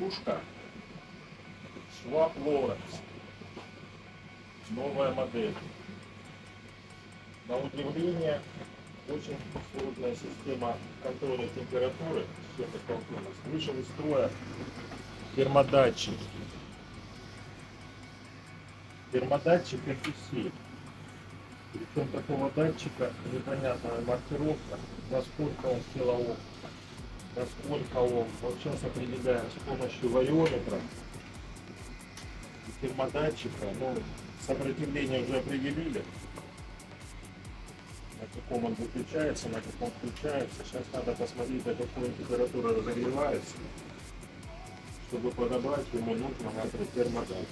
сушка SCHAUBLORENZ. Новая модель. На удивление, очень сложная система контроля температуры. Вышел из строя термодатчик. Термодатчик F27. Причем такого датчика непонятная маркировка, насколько он килоом, насколько он. Вот сейчас определяем с помощью вариометра и термодатчика. Ну, сопротивление уже определили, на каком он выключается, на каком включается. Сейчас надо посмотреть, до какой температуры разогревается, чтобы подобрать ему нужный термодатчик.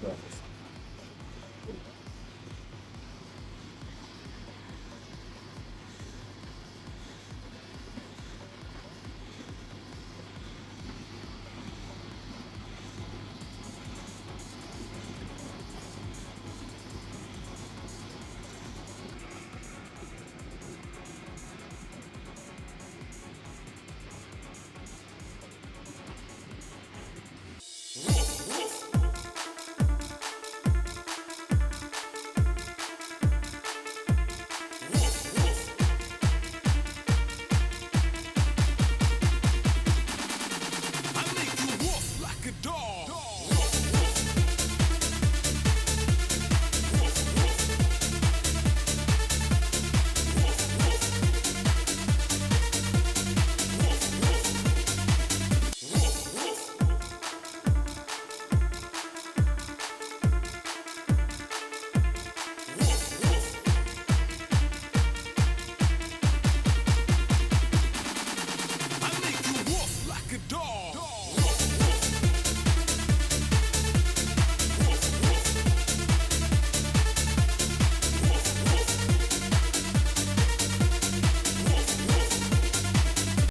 Так.